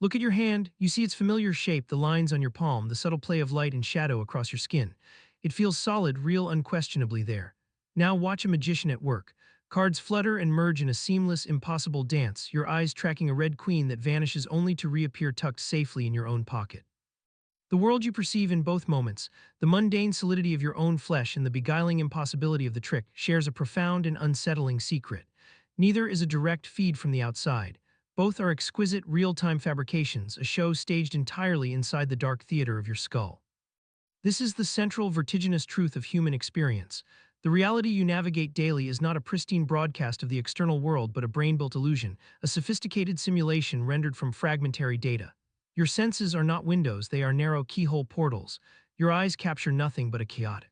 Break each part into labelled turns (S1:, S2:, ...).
S1: Look at your hand. You see its familiar shape, the lines on your palm, the subtle play of light and shadow across your skin. It feels solid, real, unquestionably there. Now watch a magician at work. Cards flutter and merge in a seamless, impossible dance, your eyes tracking a red queen that vanishes only to reappear tucked safely in your own pocket. The world you perceive in both moments, the mundane solidity of your own flesh and the beguiling impossibility of the trick, shares a profound and unsettling secret. Neither is a direct feed from the outside. Both are exquisite, real-time fabrications, a show staged entirely inside the dark theater of your skull. This is the central, vertiginous truth of human experience. The reality you navigate daily is not a pristine broadcast of the external world but a brain-built illusion, a sophisticated simulation rendered from fragmentary data. Your senses are not windows, they are narrow keyhole portals. Your eyes capture nothing but a chaotic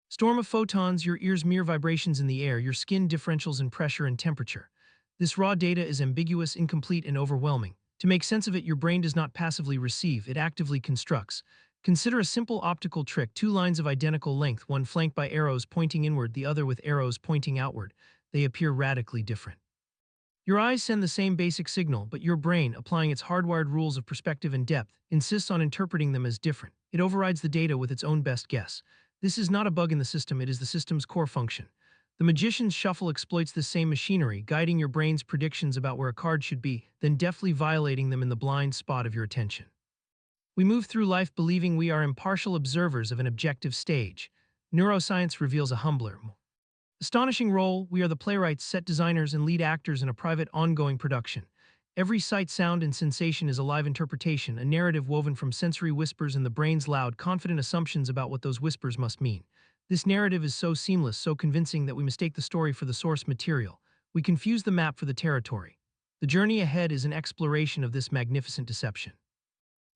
S1: storm of photons, your ears mere vibrations in the air, your skin differentials in pressure and temperature. This raw data is ambiguous, incomplete, and overwhelming. To make sense of it, your brain does not passively receive, it actively constructs. Consider a simple optical trick, two lines of identical length, one flanked by arrows pointing inward, the other with arrows pointing outward. They appear radically different. Your eyes send the same basic signal, but your brain, applying its hardwired rules of perspective and depth, insists on interpreting them as different. It overrides the data with its own best guess. This is not a bug in the system, it is the system's core function. The magician's shuffle exploits this same machinery, guiding your brain's predictions about where a card should be, then deftly violating them in the blind spot of your attention. We move through life believing we are impartial observers of an objective stage. Neuroscience reveals a humbler, astonishing role. We are the playwrights, set designers, and lead actors in a private, ongoing production. Every sight, sound, and sensation is a live interpretation, a narrative woven from sensory whispers and the brain's loud, confident assumptions about what those whispers must mean. This narrative is so seamless, so convincing that we mistake the story for the source material. We confuse the map for the territory. The journey ahead is an exploration of this magnificent deception.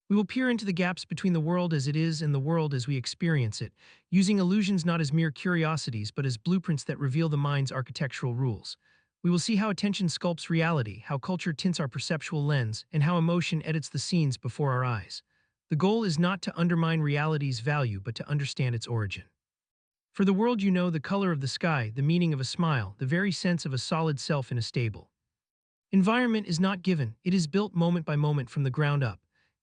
S1: We will peer into the gaps between the world as it is and the world as we experience it, using illusions not as mere curiosities but as blueprints that reveal the mind's architectural rules. We will see how attention sculpts reality, how culture tints our perceptual lens, and how emotion edits the scenes before our eyes. The goal is not to undermine reality's value but to understand its origin. For the world you know, the color of the sky, the meaning of a smile, the very sense of a solid self in a stable environment is not given, it is built moment by moment from the ground up.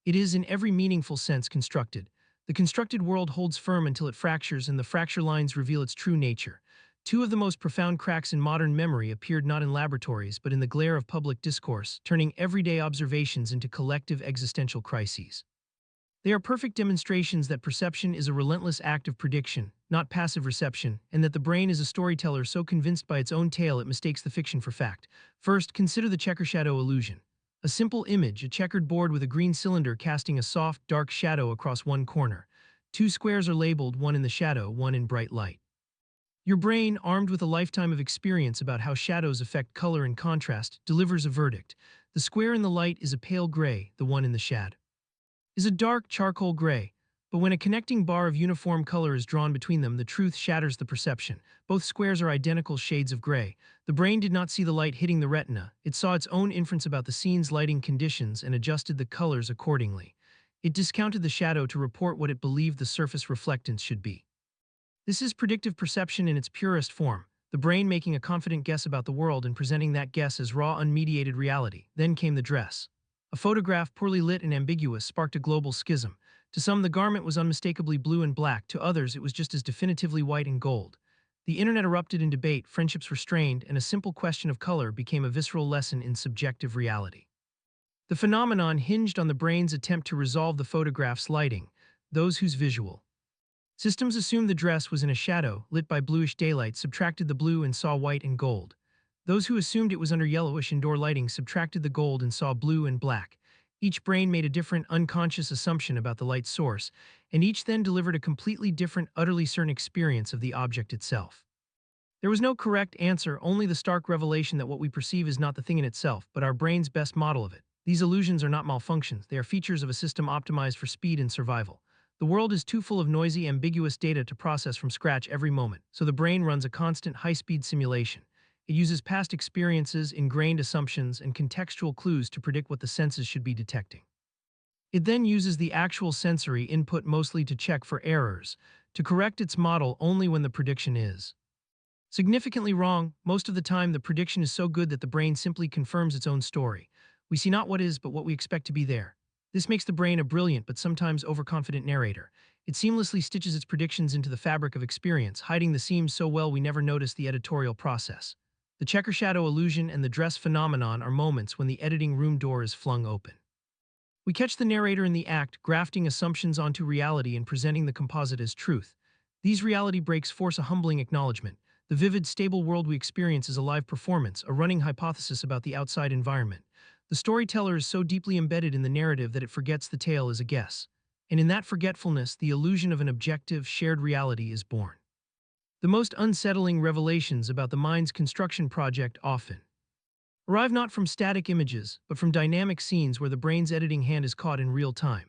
S1: It is in every meaningful sense constructed. The constructed world holds firm until it fractures and the fracture lines reveal its true nature. Two of the most profound cracks in modern memory appeared not in laboratories but in the glare of public discourse, turning everyday observations into collective existential crises. They are perfect demonstrations that perception is a relentless act of prediction, not passive reception, and that the brain is a storyteller so convinced by its own tale it mistakes the fiction for fact. First, consider the checker shadow illusion. A simple image, a checkered board with a green cylinder casting a soft, dark shadow across one corner. Two squares are labeled, one in the shadow, one in bright light. Your brain, armed with a lifetime of experience about how shadows affect color and contrast, delivers a verdict. The square in the light is a pale gray, the one in the shade is a dark charcoal gray. But when a connecting bar of uniform color is drawn between them, the truth shatters the perception. Both squares are identical shades of gray. The brain did not see the light hitting the retina. It saw its own inference about the scene's lighting conditions and adjusted the colors accordingly. It discounted the shadow to report what it believed the surface reflectance should be. This is predictive perception in its purest form, the brain making a confident guess about the world and presenting that guess as raw, unmediated reality. Then came the dress. A photograph, poorly lit and ambiguous, sparked a global schism. To some, the garment was unmistakably blue and black. To others, it was just as definitively white and gold. The internet erupted in debate, friendships were strained, and a simple question of color became a visceral lesson in subjective reality. The phenomenon hinged on the brain's attempt to resolve the photograph's lighting. Those whose visual systems assumed the dress was in a shadow, lit by bluish daylight, subtracted the blue and saw white and gold. Those who assumed it was under yellowish indoor lighting subtracted the gold and saw blue and black. Each brain made a different, unconscious assumption about the light source, and each then delivered a completely different, utterly certain experience of the object itself. There was no correct answer, only the stark revelation that what we perceive is not the thing in itself, but our brain's best model of it. These illusions are not malfunctions, they are features of a system optimized for speed and survival. The world is too full of noisy, ambiguous data to process from scratch every moment, so the brain runs a constant, high-speed simulation. It uses past experiences, ingrained assumptions, and contextual clues to predict what the senses should be detecting. It then uses the actual sensory input mostly to check for errors, to correct its model only when the prediction is significantly wrong. Most of the time, the prediction is so good that the brain simply confirms its own story. We see not what is, but what we expect to be there. This makes the brain a brilliant but sometimes overconfident narrator. It seamlessly stitches its predictions into the fabric of experience, hiding the seams so well we never notice the editorial process. The checker shadow illusion and the dress phenomenon are moments when the editing room door is flung open. We catch the narrator in the act, grafting assumptions onto reality and presenting the composite as truth. These reality breaks force a humbling acknowledgement. The vivid, stable world we experience is a live performance, a running hypothesis about the outside environment. The storyteller is so deeply embedded in the narrative that it forgets the tale is a guess. And in that forgetfulness, the illusion of an objective, shared reality is born. The most unsettling revelations about the mind's construction project often arrive not from static images, but from dynamic scenes where the brain's editing hand is caught in real time.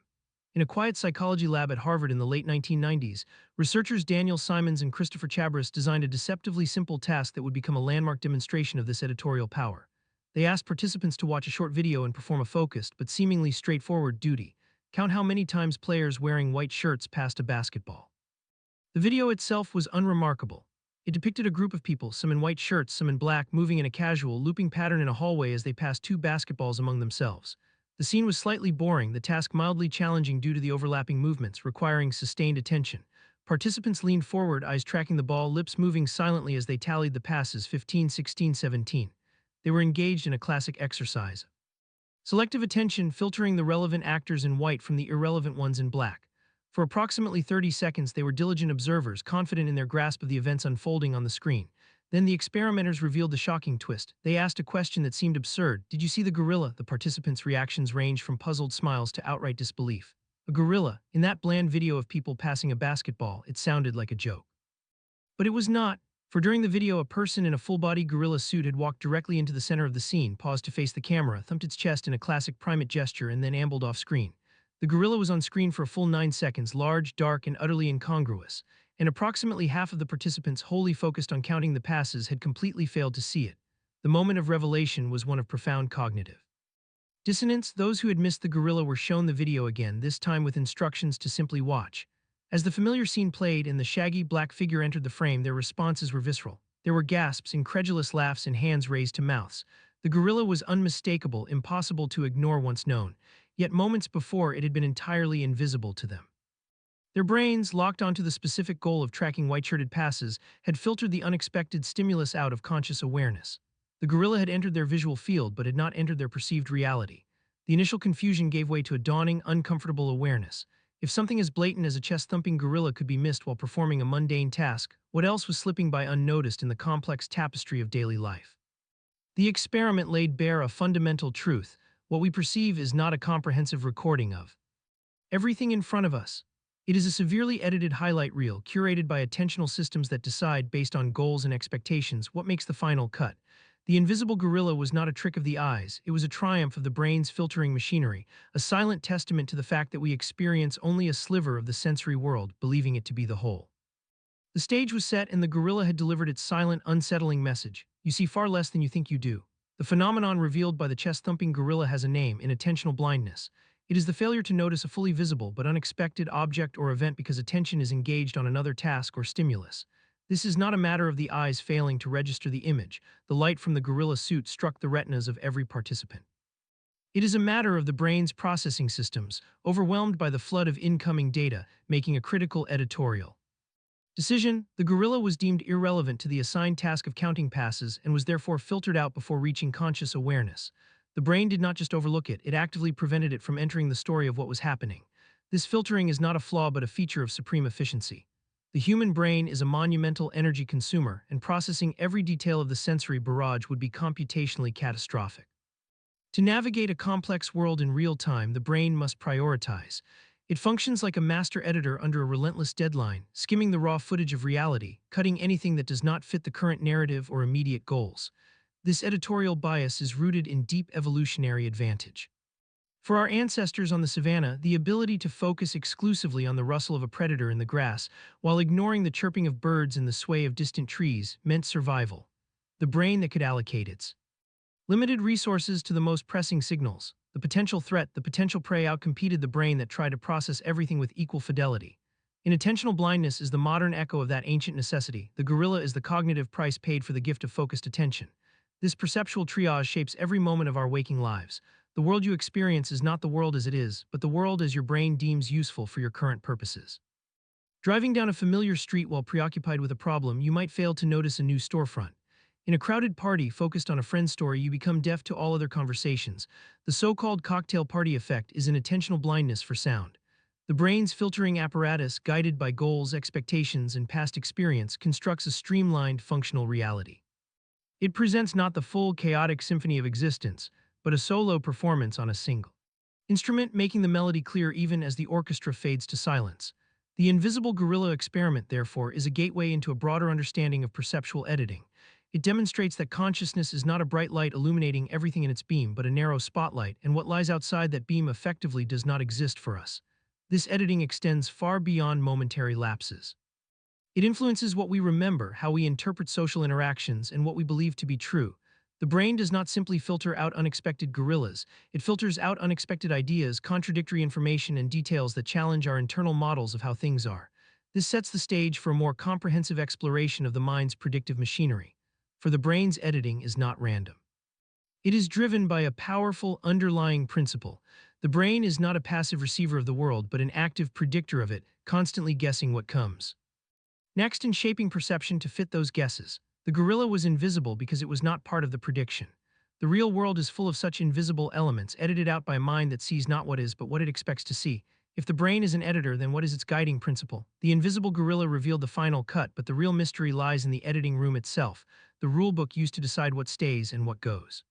S1: In a quiet psychology lab at Harvard in the late 1990s, researchers Daniel Simons and Christopher Chabris designed a deceptively simple task that would become a landmark demonstration of this editorial power. They asked participants to watch a short video and perform a focused but seemingly straightforward duty: count how many times players wearing white shirts passed a basketball. The video itself was unremarkable. It depicted a group of people, some in white shirts, some in black, moving in a casual, looping pattern in a hallway as they passed two basketballs among themselves. The scene was slightly boring, the task mildly challenging due to the overlapping movements, requiring sustained attention. Participants leaned forward, eyes tracking the ball, lips moving silently as they tallied the passes: 15, 16, 17. They were engaged in a classic exercise. Selective attention, filtering the relevant actors in white from the irrelevant ones in black. For approximately 30 seconds, they were diligent observers, confident in their grasp of the events unfolding on the screen. Then the experimenters revealed the shocking twist. They asked a question that seemed absurd. Did you see the gorilla? The participants' reactions ranged from puzzled smiles to outright disbelief. A gorilla? In that bland video of people passing a basketball, it sounded like a joke. But it was not, for during the video, a person in a full-body gorilla suit had walked directly into the center of the scene, paused to face the camera, thumped its chest in a classic primate gesture, and then ambled off-screen. The gorilla was on screen for a full 9 seconds, large, dark, and utterly incongruous, and approximately half of the participants, wholly focused on counting the passes, had completely failed to see it. The moment of revelation was one of profound cognitive dissonance. Those who had missed the gorilla were shown the video again, this time with instructions to simply watch. As the familiar scene played and the shaggy black figure entered the frame, their responses were visceral. There were gasps, incredulous laughs, and hands raised to mouths. The gorilla was unmistakable, impossible to ignore once known. Yet moments before, it had been entirely invisible to them. Their brains, locked onto the specific goal of tracking white-shirted passes, had filtered the unexpected stimulus out of conscious awareness. The gorilla had entered their visual field but had not entered their perceived reality. The initial confusion gave way to a dawning, uncomfortable awareness. If something as blatant as a chest-thumping gorilla could be missed while performing a mundane task, what else was slipping by unnoticed in the complex tapestry of daily life? The experiment laid bare a fundamental truth: what we perceive is not a comprehensive recording of everything in front of us. It is a severely edited highlight reel, curated by attentional systems that decide, based on goals and expectations, what makes the final cut. The invisible gorilla was not a trick of the eyes, it was a triumph of the brain's filtering machinery, a silent testament to the fact that we experience only a sliver of the sensory world, believing it to be the whole. The stage was set and the gorilla had delivered its silent, unsettling message: you see far less than you think you do. The phenomenon revealed by the chest-thumping gorilla has a name: inattentional blindness. It is the failure to notice a fully visible but unexpected object or event because attention is engaged on another task or stimulus. This is not a matter of the eyes failing to register the image. The light from the gorilla suit struck the retinas of every participant. It is a matter of the brain's processing systems, overwhelmed by the flood of incoming data, making a critical editorial decision. The gorilla was deemed irrelevant to the assigned task of counting passes and was therefore filtered out before reaching conscious awareness. The brain did not just overlook it, it actively prevented it from entering the story of what was happening. This filtering is not a flaw but a feature of supreme efficiency. The human brain is a monumental energy consumer, and processing every detail of the sensory barrage would be computationally catastrophic. To navigate a complex world in real time, the brain must prioritize. It functions like a master editor under a relentless deadline, skimming the raw footage of reality, cutting anything that does not fit the current narrative or immediate goals. This editorial bias is rooted in deep evolutionary advantage. For our ancestors on the savannah, the ability to focus exclusively on the rustle of a predator in the grass, while ignoring the chirping of birds and the sway of distant trees, meant survival. The brain that could allocate its limited resources to the most pressing signals, the potential threat, the potential prey, outcompeted the brain that tried to process everything with equal fidelity. Inattentional blindness is the modern echo of that ancient necessity. The gorilla is the cognitive price paid for the gift of focused attention. This perceptual triage shapes every moment of our waking lives. The world you experience is not the world as it is, but the world as your brain deems useful for your current purposes. Driving down a familiar street while preoccupied with a problem, you might fail to notice a new storefront. In a crowded party focused on a friend's story, you become deaf to all other conversations. The so-called cocktail party effect is an attentional blindness for sound. The brain's filtering apparatus, guided by goals, expectations, and past experience, constructs a streamlined, functional reality. It presents not the full, chaotic symphony of existence, but a solo performance on a single instrument, making the melody clear even as the orchestra fades to silence. The invisible gorilla experiment, therefore, is a gateway into a broader understanding of perceptual editing. It demonstrates that consciousness is not a bright light illuminating everything in its beam, but a narrow spotlight, and what lies outside that beam effectively does not exist for us. This editing extends far beyond momentary lapses. It influences what we remember, how we interpret social interactions, and what we believe to be true. The brain does not simply filter out unexpected gorillas, it filters out unexpected ideas, contradictory information, and details that challenge our internal models of how things are. This sets the stage for a more comprehensive exploration of the mind's predictive machinery. For the brain's editing is not random. It is driven by a powerful underlying principle. The brain is not a passive receiver of the world, but an active predictor of it, constantly guessing what comes next and shaping perception to fit those guesses. The gorilla was invisible because it was not part of the prediction. The real world is full of such invisible elements, edited out by a mind that sees not what is, but what it expects to see. If the brain is an editor, then what is its guiding principle? The invisible gorilla revealed the final cut, but the real mystery lies in the editing room itself, the rulebook used to decide what stays and what goes.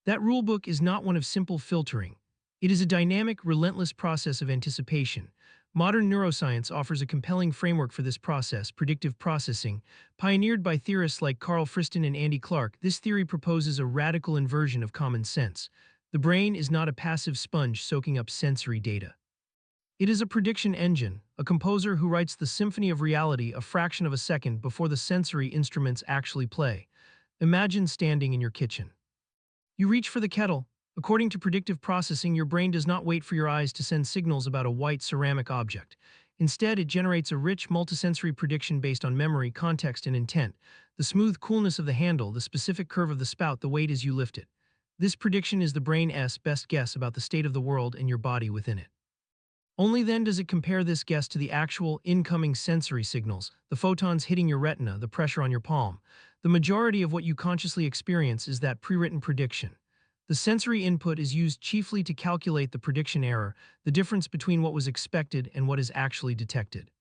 S1: That rulebook is not one of simple filtering. It is a dynamic, relentless process of anticipation. Modern neuroscience offers a compelling framework for this process, predictive processing. Pioneered by theorists like Carl Friston and Andy Clark, this theory proposes a radical inversion of common sense. The brain is not a passive sponge soaking up sensory data. It is a prediction engine, a composer who writes the symphony of reality a fraction of a second before the sensory instruments actually play. Imagine standing in your kitchen. You reach for the kettle. According to predictive processing, your brain does not wait for your eyes to send signals about a white ceramic object. Instead, it generates a rich, multisensory prediction based on memory, context, and intent. The smooth coolness of the handle, the specific curve of the spout, the weight as you lift it. This prediction is the brain's best guess about the state of the world and your body within it. Only then does it compare this guess to the actual incoming sensory signals, the photons hitting your retina, the pressure on your palm. The majority of what you consciously experience is that pre-written prediction. The sensory input is used chiefly to calculate the prediction error, the difference between what was expected and what is actually detected.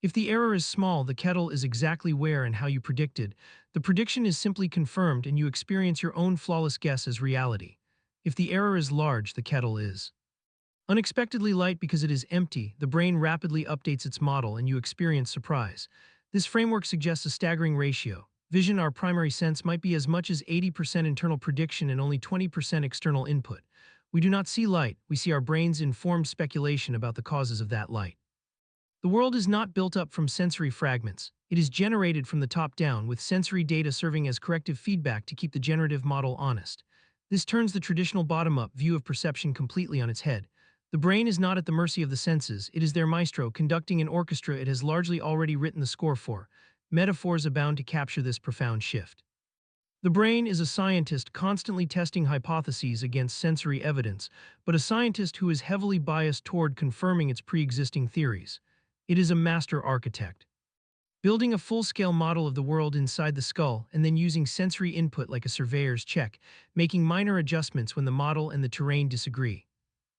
S1: If the error is small, the kettle is exactly where and how you predicted. The prediction is simply confirmed and you experience your own flawless guess as reality. If the error is large, the kettle is unexpectedly light because it is empty. The brain rapidly updates its model and you experience surprise. This framework suggests a staggering ratio. Vision, our primary sense, might be as much as 80% internal prediction and only 20% external input. We do not see light, we see our brain's informed speculation about the causes of that light. The world is not built up from sensory fragments. It is generated from the top down, with sensory data serving as corrective feedback to keep the generative model honest. This turns the traditional bottom-up view of perception completely on its head. The brain is not at the mercy of the senses, it is their maestro conducting an orchestra it has largely already written the score for. Metaphors abound to capture this profound shift. The brain is a scientist constantly testing hypotheses against sensory evidence, but a scientist who is heavily biased toward confirming its pre-existing theories. It is a master architect, building a full-scale model of the world inside the skull and then using sensory input like a surveyor's check, making minor adjustments when the model and the terrain disagree.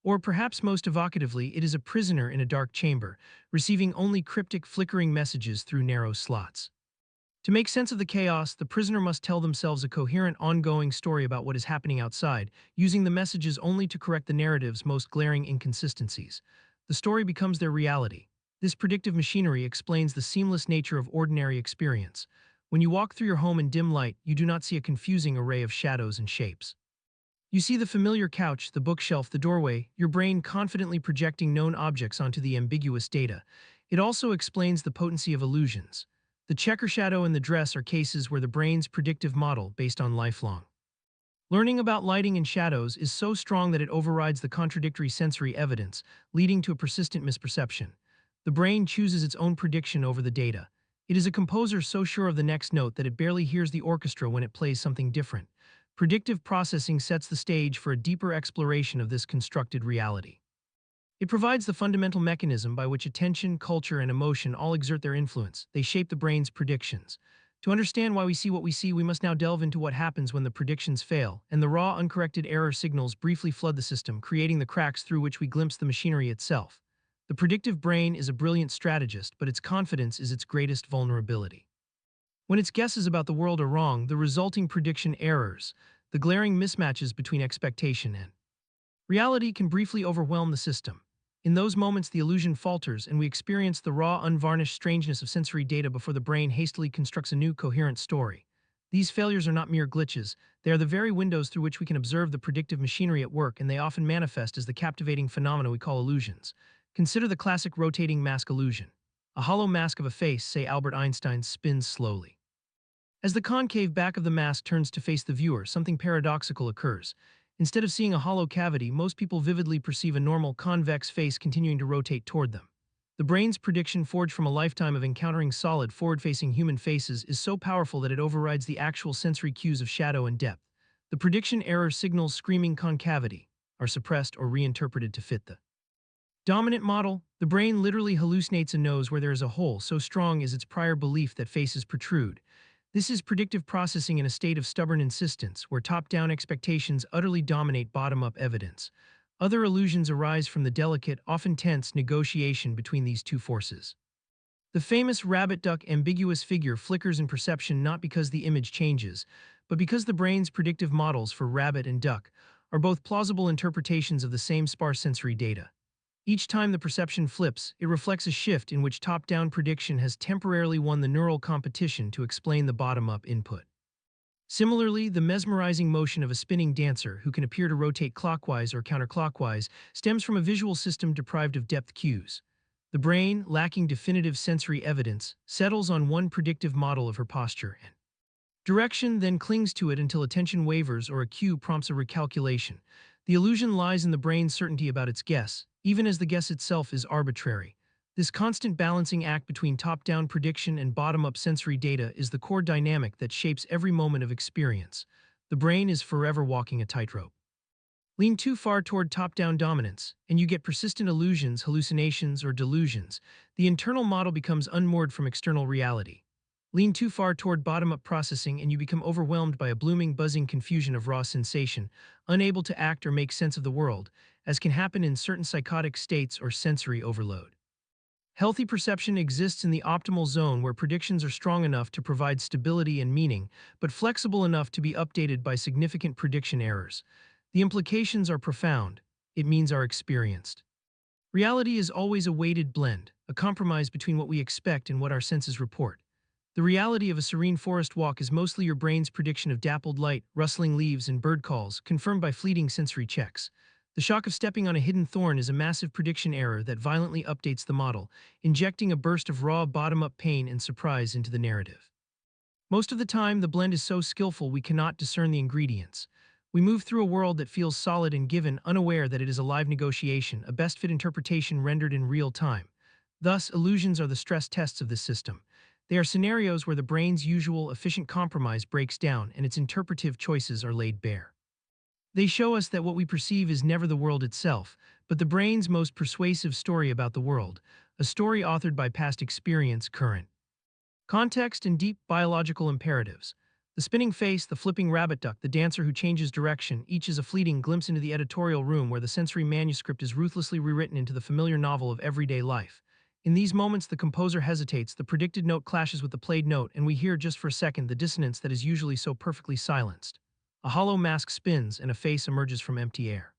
S1: Or perhaps most evocatively, it is a prisoner in a dark chamber, receiving only cryptic, flickering messages through narrow slots. To make sense of the chaos, the prisoner must tell themselves a coherent, ongoing story about what is happening outside, using the messages only to correct the narrative's most glaring inconsistencies. The story becomes their reality. This predictive machinery explains the seamless nature of ordinary experience. When you walk through your home in dim light, you do not see a confusing array of shadows and shapes. You see the familiar couch, the bookshelf, the doorway, your brain confidently projecting known objects onto the ambiguous data. It also explains the potency of illusions. The checker shadow and the dress are cases where the brain's predictive model, based on lifelong learning about lighting and shadows, is so strong that it overrides the contradictory sensory evidence, leading to a persistent misperception. The brain chooses its own prediction over the data. It is a composer so sure of the next note that it barely hears the orchestra when it plays something different. Predictive processing sets the stage for a deeper exploration of this constructed reality. It provides the fundamental mechanism by which attention, culture, and emotion all exert their influence. They shape the brain's predictions. To understand why we see what we see, we must now delve into what happens when the predictions fail, and the raw, uncorrected error signals briefly flood the system, creating the cracks through which we glimpse the machinery itself. The predictive brain is a brilliant strategist, but its confidence is its greatest vulnerability. When its guesses about the world are wrong, the resulting prediction errors, the glaring mismatches between expectation and reality can briefly overwhelm the system. In those moments, the illusion falters, and we experience the raw, unvarnished strangeness of sensory data before the brain hastily constructs a new, coherent story. These failures are not mere glitches, they are the very windows through which we can observe the predictive machinery at work, and they often manifest as the captivating phenomena we call illusions. Consider the classic rotating mask illusion. A hollow mask of a face, say Albert Einstein, spins slowly. As the concave back of the mask turns to face the viewer, something paradoxical occurs. Instead of seeing a hollow cavity, most people vividly perceive a normal, convex face continuing to rotate toward them. The brain's prediction, forged from a lifetime of encountering solid, forward-facing human faces, is so powerful that it overrides the actual sensory cues of shadow and depth. The prediction error signals screaming concavity are suppressed or reinterpreted to fit the dominant model. The brain literally hallucinates a nose where there is a hole, so strong is its prior belief that faces protrude. This is predictive processing in a state of stubborn insistence, where top-down expectations utterly dominate bottom-up evidence. Other illusions arise from the delicate, often tense negotiation between these two forces. The famous rabbit-duck ambiguous figure flickers in perception not because the image changes, but because the brain's predictive models for rabbit and duck are both plausible interpretations of the same sparse sensory data. Each time the perception flips, it reflects a shift in which top-down prediction has temporarily won the neural competition to explain the bottom-up input. Similarly, the mesmerizing motion of a spinning dancer, who can appear to rotate clockwise or counterclockwise, stems from a visual system deprived of depth cues. The brain, lacking definitive sensory evidence, settles on one predictive model of her posture and direction, then clings to it until attention wavers or a cue prompts a recalculation. The illusion lies in the brain's certainty about its guess, even as the guess itself is arbitrary. This constant balancing act between top-down prediction and bottom-up sensory data is the core dynamic that shapes every moment of experience. The brain is forever walking a tightrope. Lean too far toward top-down dominance, and you get persistent illusions, hallucinations, or delusions. The internal model becomes unmoored from external reality. Lean too far toward bottom-up processing, and you become overwhelmed by a blooming, buzzing confusion of raw sensation, unable to act or make sense of the world, as can happen in certain psychotic states or sensory overload. Healthy perception exists in the optimal zone, where predictions are strong enough to provide stability and meaning, but flexible enough to be updated by significant prediction errors. The implications are profound. It means are experienced. Reality is always a weighted blend, a compromise between what we expect and what our senses report. The reality of a serene forest walk is mostly your brain's prediction of dappled light, rustling leaves, and bird calls, confirmed by fleeting sensory checks. The shock of stepping on a hidden thorn is a massive prediction error that violently updates the model, injecting a burst of raw bottom-up pain and surprise into the narrative. Most of the time, the blend is so skillful we cannot discern the ingredients. We move through a world that feels solid and given, unaware that it is a live negotiation, a best-fit interpretation rendered in real time. Thus, illusions are the stress tests of this system. They are scenarios where the brain's usual, efficient compromise breaks down and its interpretive choices are laid bare. They show us that what we perceive is never the world itself, but the brain's most persuasive story about the world, a story authored by past experience, current context, and deep biological imperatives. The spinning face, the flipping rabbit duck, the dancer who changes direction, each is a fleeting glimpse into the editorial room where the sensory manuscript is ruthlessly rewritten into the familiar novel of everyday life. In these moments, the composer hesitates, the predicted note clashes with the played note, and we hear just for a second the dissonance that is usually so perfectly silenced. A hollow mask spins, and a face emerges from empty air.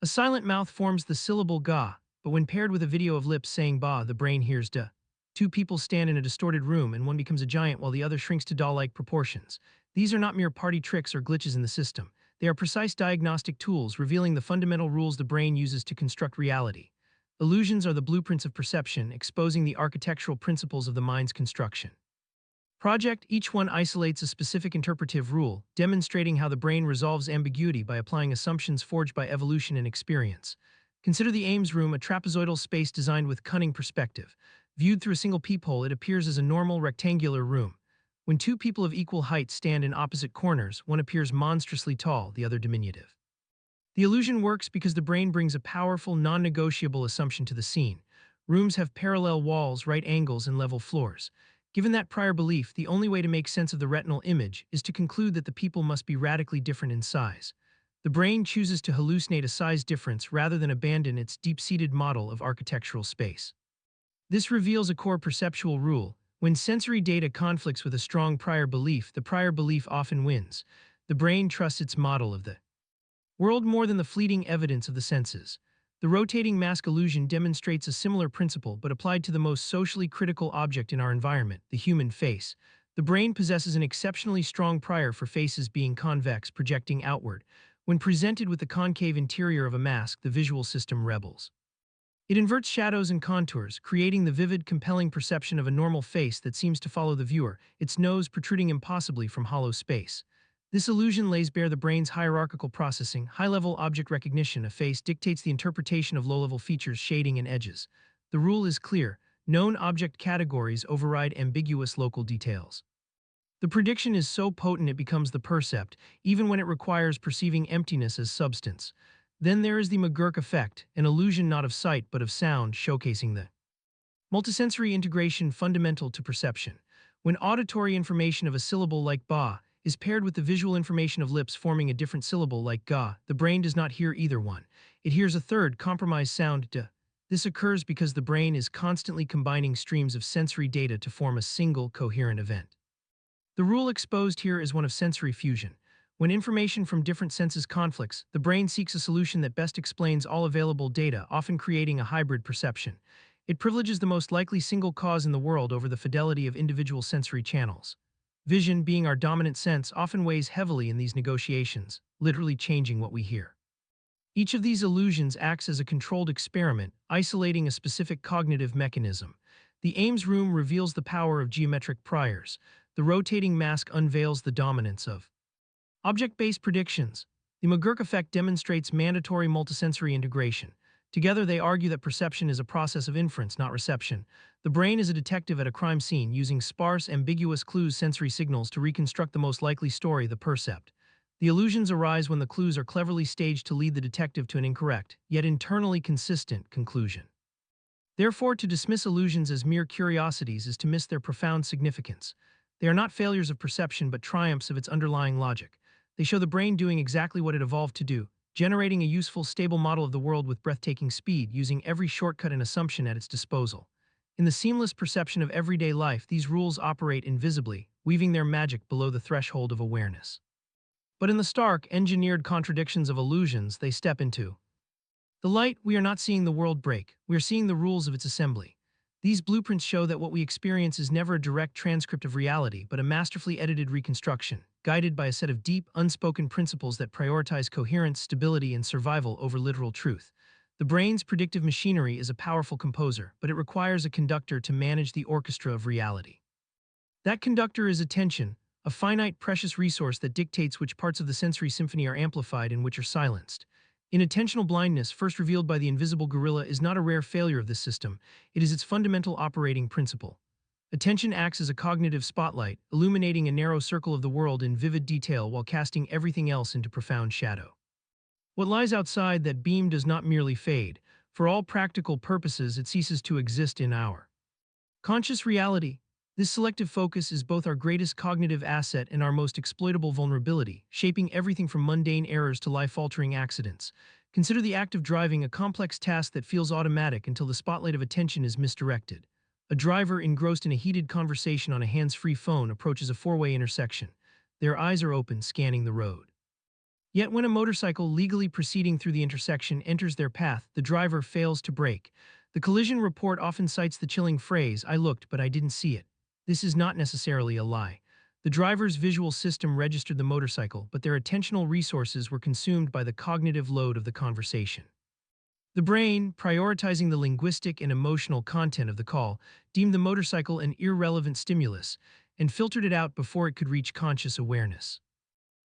S1: A silent mouth forms the syllable ga, but when paired with a video of lips saying ba, the brain hears da. Two people stand in a distorted room, and one becomes a giant while the other shrinks to doll-like proportions. These are not mere party tricks or glitches in the system. They are precise diagnostic tools, revealing the fundamental rules the brain uses to construct reality. Illusions are the blueprints of perception, exposing the architectural principles of the mind's construction. Project, each one isolates a specific interpretive rule, demonstrating how the brain resolves ambiguity by applying assumptions forged by evolution and experience. Consider the Ames room, a trapezoidal space designed with cunning perspective. Viewed through a single peephole, it appears as a normal rectangular room. When two people of equal height stand in opposite corners, one appears monstrously tall, the other diminutive. The illusion works because the brain brings a powerful, non-negotiable assumption to the scene. Rooms have parallel walls, right angles, and level floors. Given that prior belief, the only way to make sense of the retinal image is to conclude that the people must be radically different in size. The brain chooses to hallucinate a size difference rather than abandon its deep-seated model of architectural space. This reveals a core perceptual rule. When sensory data conflicts with a strong prior belief, the prior belief often wins. The brain trusts its model of the world more than the fleeting evidence of the senses. The rotating mask illusion demonstrates a similar principle but applied to the most socially critical object in our environment, the human face. The brain possesses an exceptionally strong prior for faces being convex, projecting outward. When presented with the concave interior of a mask, the visual system rebels. It inverts shadows and contours, creating the vivid, compelling perception of a normal face that seems to follow the viewer, its nose protruding impossibly from hollow space. This illusion lays bare the brain's hierarchical processing. High-level object recognition. A face dictates the interpretation of low-level features, shading, and edges. The rule is clear: known object categories override ambiguous local details. The prediction is so potent it becomes the percept, even when it requires perceiving emptiness as substance. Then there is the McGurk effect, an illusion not of sight but of sound, showcasing the multisensory integration fundamental to perception. When auditory information of a syllable like ba is paired with the visual information of lips forming a different syllable like ga, the brain does not hear either one. It hears a third, compromised sound, da. This occurs because the brain is constantly combining streams of sensory data to form a single, coherent event. The rule exposed here is one of sensory fusion. When information from different senses conflicts, the brain seeks a solution that best explains all available data, often creating a hybrid perception. It privileges the most likely single cause in the world over the fidelity of individual sensory channels. Vision, being our dominant sense, often weighs heavily in these negotiations, literally changing what we hear. Each of these illusions acts as a controlled experiment, isolating a specific cognitive mechanism. The Ames room reveals the power of geometric priors. The rotating mask unveils the dominance of object-based predictions. The McGurk effect demonstrates mandatory multisensory integration. Together they argue that perception is a process of inference, not reception. The brain is a detective at a crime scene, using sparse, ambiguous clues, sensory signals, to reconstruct the most likely story, the percept. The illusions arise when the clues are cleverly staged to lead the detective to an incorrect, yet internally consistent, conclusion. Therefore, to dismiss illusions as mere curiosities is to miss their profound significance. They are not failures of perception but triumphs of its underlying logic. They show the brain doing exactly what it evolved to do, generating a useful, stable model of the world with breathtaking speed, using every shortcut and assumption at its disposal. In the seamless perception of everyday life, these rules operate invisibly, weaving their magic below the threshold of awareness. But in the stark, engineered contradictions of illusions, they step into the light. We are not seeing the world break, we are seeing the rules of its assembly. These blueprints show that what we experience is never a direct transcript of reality, but a masterfully edited reconstruction, guided by a set of deep, unspoken principles that prioritize coherence, stability, and survival over literal truth. The brain's predictive machinery is a powerful composer, but it requires a conductor to manage the orchestra of reality. That conductor is attention, a finite, precious resource that dictates which parts of the sensory symphony are amplified and which are silenced. Inattentional blindness, first revealed by the invisible gorilla, is not a rare failure of this system. It is its fundamental operating principle. Attention acts as a cognitive spotlight, illuminating a narrow circle of the world in vivid detail while casting everything else into profound shadow. What lies outside that beam does not merely fade. For all practical purposes, it ceases to exist in our conscious reality. This selective focus is both our greatest cognitive asset and our most exploitable vulnerability, shaping everything from mundane errors to life-altering accidents. Consider the act of driving, a complex task that feels automatic until the spotlight of attention is misdirected. A driver engrossed in a heated conversation on a hands-free phone approaches a four-way intersection. Their eyes are open, scanning the road. Yet when a motorcycle legally proceeding through the intersection enters their path, the driver fails to brake. The collision report often cites the chilling phrase, "I looked, but I didn't see it." This is not necessarily a lie. The driver's visual system registered the motorcycle, but their attentional resources were consumed by the cognitive load of the conversation. The brain, prioritizing the linguistic and emotional content of the call, deemed the motorcycle an irrelevant stimulus and filtered it out before it could reach conscious awareness.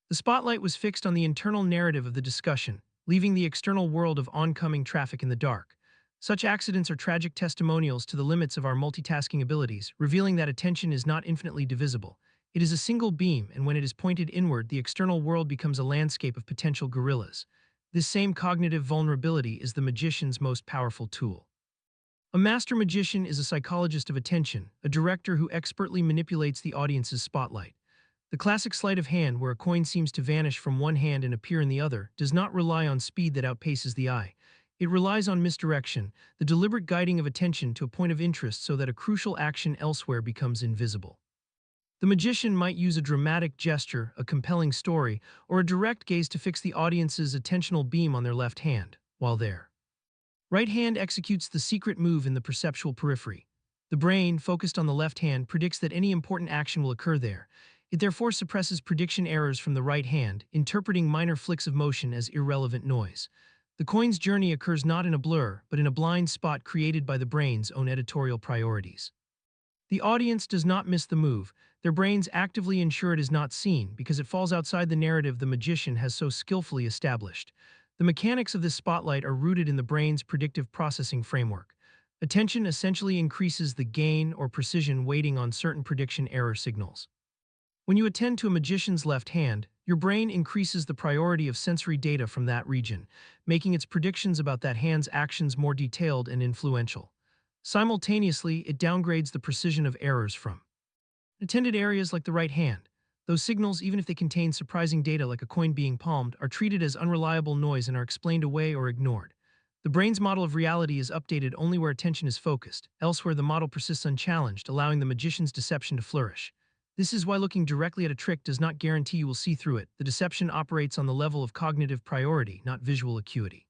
S1: The spotlight was fixed on the internal narrative of the discussion, leaving the external world of oncoming traffic in the dark. Such accidents are tragic testimonials to the limits of our multitasking abilities, revealing that attention is not infinitely divisible. It is a single beam, and when it is pointed inward, the external world becomes a landscape of potential gorillas. This same cognitive vulnerability is the magician's most powerful tool. A master magician is a psychologist of attention, a director who expertly manipulates the audience's spotlight. The classic sleight of hand, where a coin seems to vanish from one hand and appear in the other, does not rely on speed that outpaces the eye. It relies on misdirection, the deliberate guiding of attention to a point of interest so that a crucial action elsewhere becomes invisible. The magician might use a dramatic gesture, a compelling story, or a direct gaze to fix the audience's attentional beam on their left hand, while their right hand executes the secret move in the perceptual periphery. The brain, focused on the left hand, predicts that any important action will occur there. It therefore suppresses prediction errors from the right hand, interpreting minor flicks of motion as irrelevant noise. The coin's journey occurs not in a blur, but in a blind spot created by the brain's own editorial priorities. The audience does not miss the move. Their brains actively ensure it is not seen because it falls outside the narrative the magician has so skillfully established. The mechanics of this spotlight are rooted in the brain's predictive processing framework. Attention essentially increases the gain or precision weighting on certain prediction error signals. When you attend to a magician's left hand, your brain increases the priority of sensory data from that region, making its predictions about that hand's actions more detailed and influential. Simultaneously, it downgrades the precision of errors from attended areas like the right hand. Those signals, even if they contain surprising data like a coin being palmed, are treated as unreliable noise and are explained away or ignored. The brain's model of reality is updated only where attention is focused. Elsewhere, the model persists unchallenged, allowing the magician's deception to flourish. This is why looking directly at a trick does not guarantee you will see through it. The deception operates on the level of cognitive priority, not visual acuity.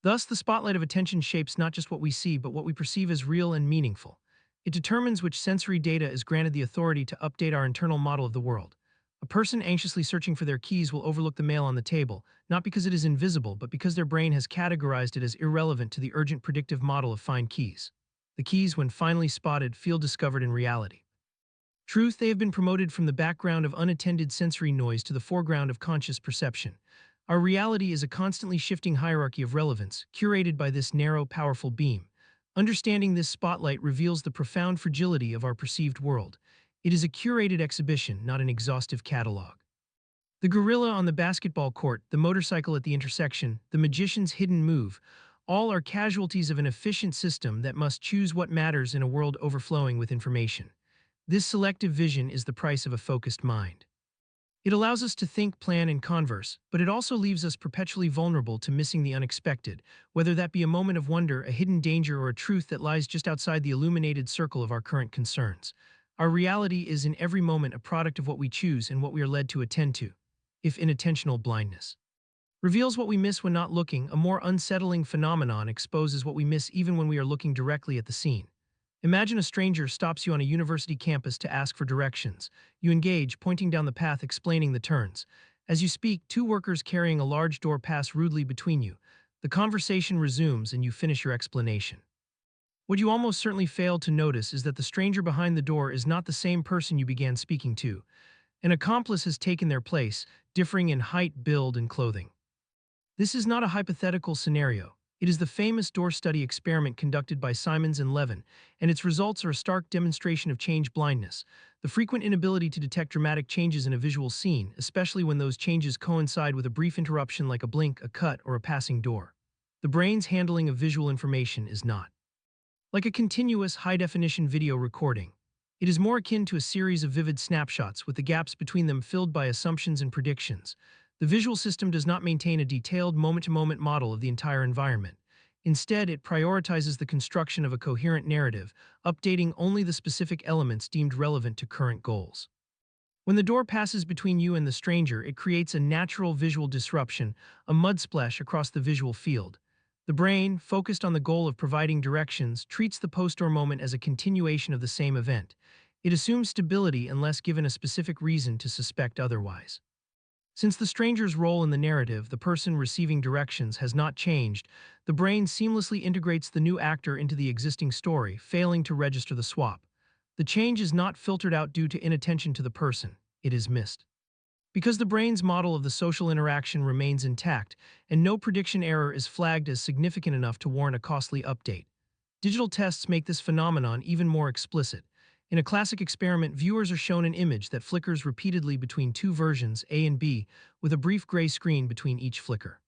S1: Thus, the spotlight of attention shapes not just what we see, but what we perceive as real and meaningful. It determines which sensory data is granted the authority to update our internal model of the world. A person anxiously searching for their keys will overlook the mail on the table, not because it is invisible, but because their brain has categorized it as irrelevant to the urgent predictive model of find keys. The keys, when finally spotted, feel discovered in reality. Truth, they have been promoted from the background of unattended sensory noise to the foreground of conscious perception. Our reality is a constantly shifting hierarchy of relevance, curated by this narrow, powerful beam. Understanding this spotlight reveals the profound fragility of our perceived world. It is a curated exhibition, not an exhaustive catalog. The gorilla on the basketball court, the motorcycle at the intersection, the magician's hidden move, all are casualties of an efficient system that must choose what matters in a world overflowing with information. This selective vision is the price of a focused mind. It allows us to think, plan, and converse, but it also leaves us perpetually vulnerable to missing the unexpected, whether that be a moment of wonder, a hidden danger, or a truth that lies just outside the illuminated circle of our current concerns. Our reality is in every moment a product of what we choose and what we are led to attend to. If inattentional blindness reveals what we miss when not looking, a more unsettling phenomenon exposes what we miss even when we are looking directly at the scene. Imagine a stranger stops you on a university campus to ask for directions. You engage, pointing down the path, explaining the turns. As you speak, two workers carrying a large door pass rudely between you. The conversation resumes and you finish your explanation. What you almost certainly fail to notice is that the stranger behind the door is not the same person you began speaking to. An accomplice has taken their place, differing in height, build, and clothing. This is not a hypothetical scenario. It is the famous door study experiment conducted by Simons and Levin, and its results are a stark demonstration of change blindness, the frequent inability to detect dramatic changes in a visual scene, especially when those changes coincide with a brief interruption like a blink, a cut, or a passing door. The brain's handling of visual information is not like a continuous, high-definition video recording. It is more akin to a series of vivid snapshots with the gaps between them filled by assumptions and predictions. The visual system does not maintain a detailed moment-to-moment model of the entire environment. Instead, it prioritizes the construction of a coherent narrative, updating only the specific elements deemed relevant to current goals. When the door passes between you and the stranger, it creates a natural visual disruption, a mud splash across the visual field. The brain, focused on the goal of providing directions, treats the post-door moment as a continuation of the same event. It assumes stability unless given a specific reason to suspect otherwise. Since the stranger's role in the narrative, the person receiving directions, has not changed, the brain seamlessly integrates the new actor into the existing story, failing to register the swap. The change is not filtered out due to inattention to the person, it is missed. Because the brain's model of the social interaction remains intact, and no prediction error is flagged as significant enough to warrant a costly update. Digital tests make this phenomenon even more explicit. In a classic experiment, viewers are shown an image that flickers repeatedly between two versions, A and B, with a brief gray screen between each flicker.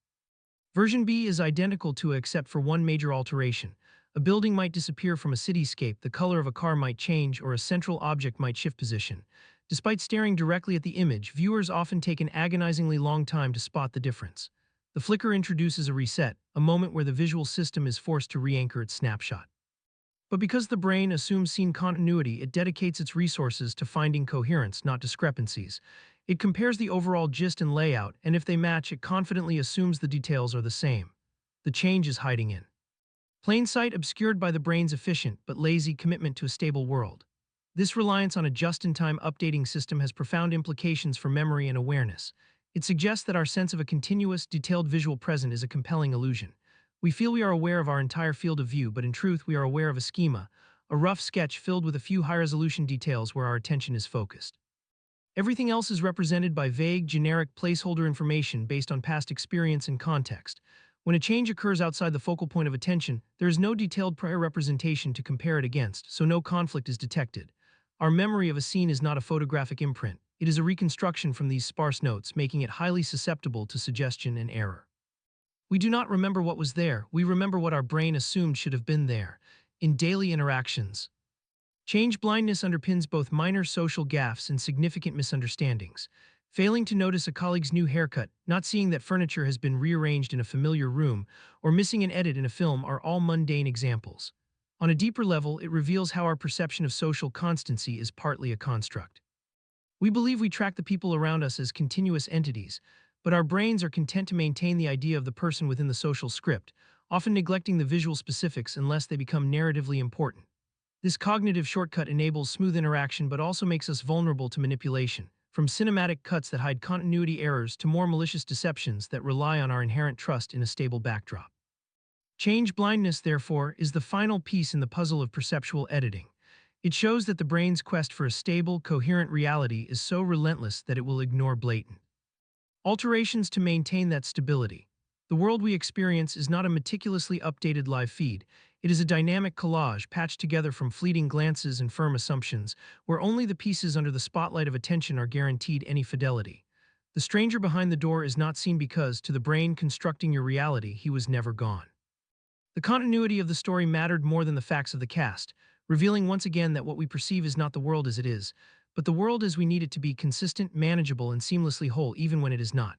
S1: Version B is identical to A except for one major alteration. A building might disappear from a cityscape, the color of a car might change, or a central object might shift position. Despite staring directly at the image, viewers often take an agonizingly long time to spot the difference. The flicker introduces a reset, a moment where the visual system is forced to re-anchor its snapshot. But because the brain assumes scene continuity, it dedicates its resources to finding coherence, not discrepancies. It compares the overall gist and layout, and if they match, it confidently assumes the details are the same. The change is hiding in plain sight, obscured by the brain's efficient but lazy commitment to a stable world. This reliance on a just-in-time updating system has profound implications for memory and awareness. It suggests that our sense of a continuous, detailed visual present is a compelling illusion. We feel we are aware of our entire field of view, but in truth we are aware of a schema, a rough sketch filled with a few high-resolution details where our attention is focused. Everything else is represented by vague, generic placeholder information based on past experience and context. When a change occurs outside the focal point of attention, there is no detailed prior representation to compare it against, so no conflict is detected. Our memory of a scene is not a photographic imprint. It is a reconstruction from these sparse notes, making it highly susceptible to suggestion and error. We do not remember what was there, we remember what our brain assumed should have been there. In daily interactions, change blindness underpins both minor social gaffes and significant misunderstandings. Failing to notice a colleague's new haircut, not seeing that furniture has been rearranged in a familiar room, or missing an edit in a film are all mundane examples. On a deeper level, it reveals how our perception of social constancy is partly a construct. We believe we track the people around us as continuous entities, but our brains are content to maintain the idea of the person within the social script, often neglecting the visual specifics unless they become narratively important. This cognitive shortcut enables smooth interaction but also makes us vulnerable to manipulation, from cinematic cuts that hide continuity errors to more malicious deceptions that rely on our inherent trust in a stable backdrop. Change blindness, therefore, is the final piece in the puzzle of perceptual editing. It shows that the brain's quest for a stable, coherent reality is so relentless that it will ignore blatant alterations to maintain that stability. The world we experience is not a meticulously updated live feed. It is a dynamic collage patched together from fleeting glances and firm assumptions, where only the pieces under the spotlight of attention are guaranteed any fidelity. The stranger behind the door is not seen because, to the brain constructing your reality, he was never gone. The continuity of the story mattered more than the facts of the cast, revealing once again that what we perceive is not the world as it is, but the world as we need it to be: consistent, manageable, and seamlessly whole even when it is not.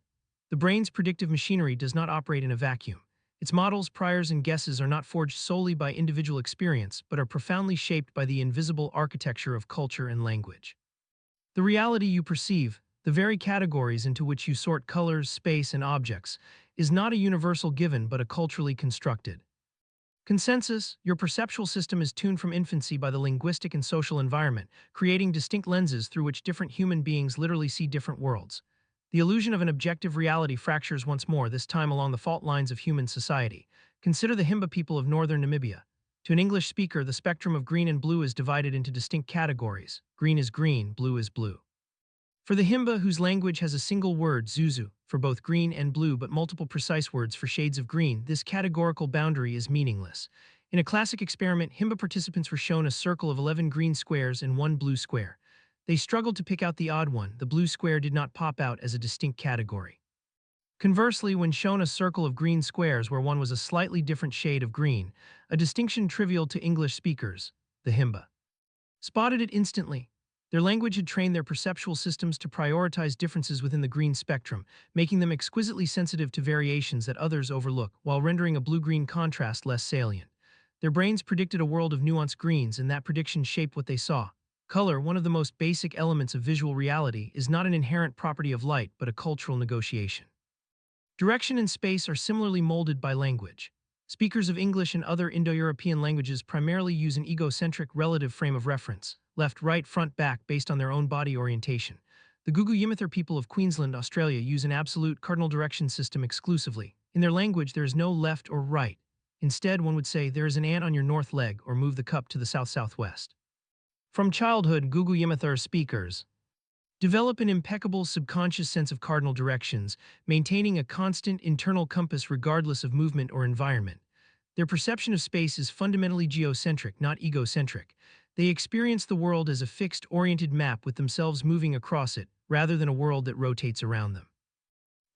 S1: The brain's predictive machinery does not operate in a vacuum. Its models, priors, and guesses are not forged solely by individual experience, but are profoundly shaped by the invisible architecture of culture and language. The reality you perceive, the very categories into which you sort colors, space, and objects, is not a universal given but a culturally constructed consensus. Your perceptual system is tuned from infancy by the linguistic and social environment, creating distinct lenses through which different human beings literally see different worlds. The illusion of an objective reality fractures once more, this time along the fault lines of human society. Consider the Himba people of northern Namibia. To an English speaker, the spectrum of green and blue is divided into distinct categories. Green is green, blue is blue. For the Himba, whose language has a single word, Zuzu, for both green and blue but multiple precise words for shades of green, this categorical boundary is meaningless. In a classic experiment, Himba participants were shown a circle of 11 green squares and one blue square. They struggled to pick out the odd one. The blue square did not pop out as a distinct category. Conversely, when shown a circle of green squares where one was a slightly different shade of green, a distinction trivial to English speakers, the Himba spotted it instantly. Their language had trained their perceptual systems to prioritize differences within the green spectrum, making them exquisitely sensitive to variations that others overlook, while rendering a blue-green contrast less salient. Their brains predicted a world of nuanced greens, and that prediction shaped what they saw. Color, one of the most basic elements of visual reality, is not an inherent property of light but a cultural negotiation. Direction and space are similarly molded by language. Speakers of English and other Indo-European languages primarily use an egocentric relative frame of reference, left, right, front, back, based on their own body orientation. The Gugu Yimithir people of Queensland, Australia use an absolute cardinal direction system exclusively. In their language, there is no left or right. Instead, one would say, there is an ant on your north leg, or move the cup to the south-southwest. From childhood, Gugu Yimithir speakers develop an impeccable subconscious sense of cardinal directions, maintaining a constant internal compass regardless of movement or environment. Their perception of space is fundamentally geocentric, not egocentric. They experience the world as a fixed, oriented map with themselves moving across it, rather than a world that rotates around them.